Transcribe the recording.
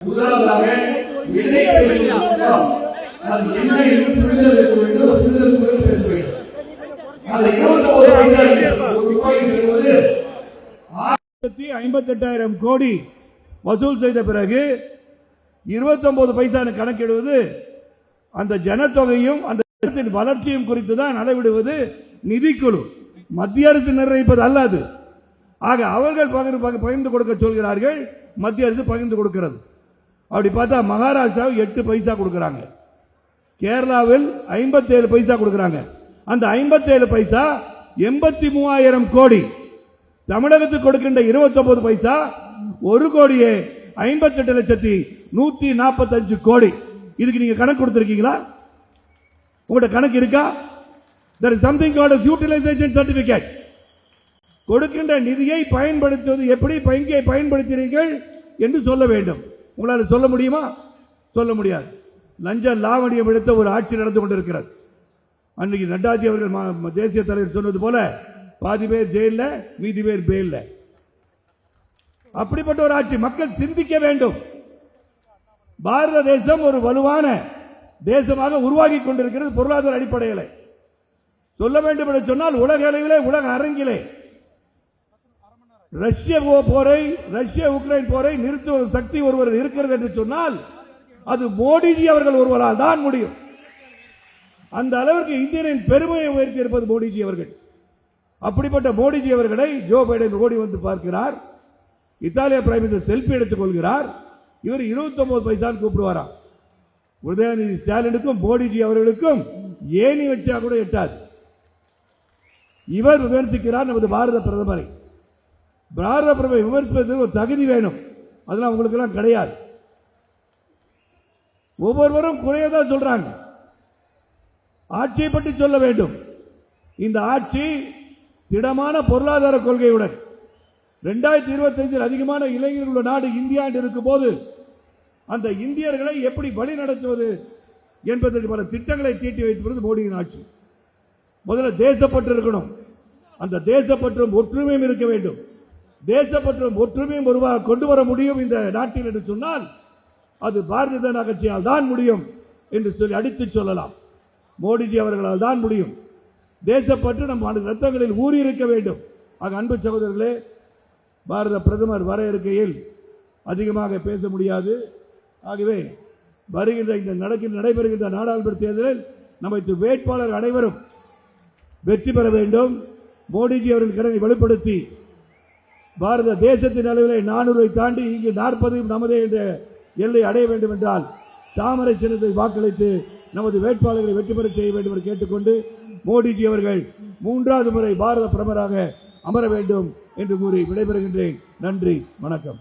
முதலாவதாக அது என்ன என்று புரிதல் இருக்க வேண்டும். புரிதல் பேச வேண்டும். அது 58,000 கோடி வசூல் செய்த பிறகு 29 பைசா கணக்கிடுவது அந்த ஜனத்தொகையும் அந்த வளர்ச்சியும் குறித்து தான் அளவிடுவது நிதிக்குழு. மத்திய அரசு நிர்ணயிப்பது அல்லது. ஆக அவர்கள் பகிர்ந்து கொடுக்க சொல்கிறார்கள், மத்திய அரசு பகிர்ந்து கொடுக்கிறது. அப்படி பார்த்தா மகாராஷ்டிராவில் 8 பைசா கொடுக்கிறாங்க, கேரளாவில் 57 பைசா கொடுக்கிறாங்க. அந்த 57 பைசா 83,000 கோடி. தமிழகத்துக்கு கொடுக்கின்ற 29 பைசா 1,58,145 கோடி. இதுக்கு நீங்க கணக்கு கொடுத்திருக்கீங்களா? உங்கள்கிட்ட கணக்கு இருக்கா? There is something called as utilization certificate. கொடுக்கின்ற நிதியை பயன்படுத்துவது எப்படி, எங்கே பயன்படுத்தினீர்கள் என்று சொல்ல வேண்டும். உங்களால் சொல்ல முடியுமா? சொல்ல முடியாது. லஞ்ச லாவணியம் எடுத்த ஒரு ஆட்சி நடந்து கொண்டிருக்கிறது. அன்றைக்கு நட்டாஜி அவர்கள் தேசிய தலைவர் சொன்னது போல பாதி பேர் ஜெயில, மீதி பேர் பெயில்ல. அப்படிப்பட்ட ஒரு ஆட்சி. மக்கள் சிந்திக்க வேண்டும். பாரத தேசம் ஒரு வலுவான தேசமாக உருவாகி கொண்டிருக்கிறது பொருளாதார அடிப்படையில். சொல்ல வேண்டும் என்று சொன்னால் உலக அளவிலே, உலக அரங்கிலே ரஷ்ய உக்ரைன் போரை நிறுத்துவது சக்தி ஒருவர் இருக்கிறது என்று சொன்னால் அது மோடிஜி அவர்கள் ஒருவரால் தான் முடியும். அந்த அளவிற்கு இந்தியனின் பெருமையை உயர்த்தி இருப்பது மோடிஜி அவர்கள். அப்படிப்பட்ட மோடிஜி அவர்களை ஜோ பைடன் ஓடி வந்து பார்க்கிறார். இத்தாலிய பிரைம் மினிஸ்டர் செல்ஃபி எடுத்துக் கொள்கிறார். இவர் 29 பைசா கூப்பிடுவாராம். உதயநிதி ஸ்டாலினுக்கும் மோடிஜி அவர்களுக்கும் ஏணி வச்சா கூட எட்டாது. இவர் விமர்சிக்கிறார் நமது பாரத பிரதமரை. பாரத பிரதமரை விமர்சிப்பதற்கு ஒரு தகுதி வேணும். அதெல்லாம் உங்களுக்கு எல்லாம் கிடையாது. ஒவ்வொருவரும் குறையதான் சொல்றாங்க. ஆட்சியை பற்றி சொல்ல வேண்டும். இந்த ஆட்சி திடமான பொருளாதார கொள்கையுடன் 2025 அதிகமான இளைஞர்கள் உள்ள நாடு இந்தியா என்று இருக்கும் போது அந்த இந்தியர்களை எப்படி வழி நடத்துவது என்பதற்கு பல திட்டங்களை தீட்டி வைத்திருப்பது மோடியின் ஆட்சி. முதல்ல தேசப்பற்று இருக்கணும். அந்த தேசப்பற்றும் ஒற்றுமையும் இருக்க வேண்டும். தேசப்பற்றும் ஒற்றுமையும் கொண்டு வர முடியும் இந்த நாட்டில் என்று சொன்னால் அது பாரதிய ஜனதா கட்சியால் தான் முடியும் என்று சொல்லி அடித்து சொல்லலாம். மோடிஜி அவர்களால் தான் முடியும். தேசப்பற்று நம் ரத்தங்களில் ஊறி இருக்க வேண்டும். ஆக அன்பு சகோதரர்களே, பாரத பிரதமர் வர இருக்கையில் அதிகமாக பேச முடியாது. ஆகவே நடைபெறுகின்ற நாடாளுமன்ற தேர்தலில் நமது வேட்பாளர் அனைவரும் வெற்றி பெற வேண்டும். மோடிஜி அவர்கள் கடனை வலுப்படுத்தி பாரத தேசத்தின் அளவில் 400 தாண்டி இங்கு 40 நமதே என்ற எல்லை அடைய வேண்டும் என்றால் தாமரை சின்னத்தை வாக்களித்து நமது வேட்பாளர்களை வெற்றி பெற செய்ய வேண்டும் என்று கேட்டுக்கொண்டு மோடிஜி அவர்கள் 3வது முறை பாரத பிரதமராக அமர வேண்டும் என்று கூறி விடைபெறுகின்றேன். நன்றி, வணக்கம்.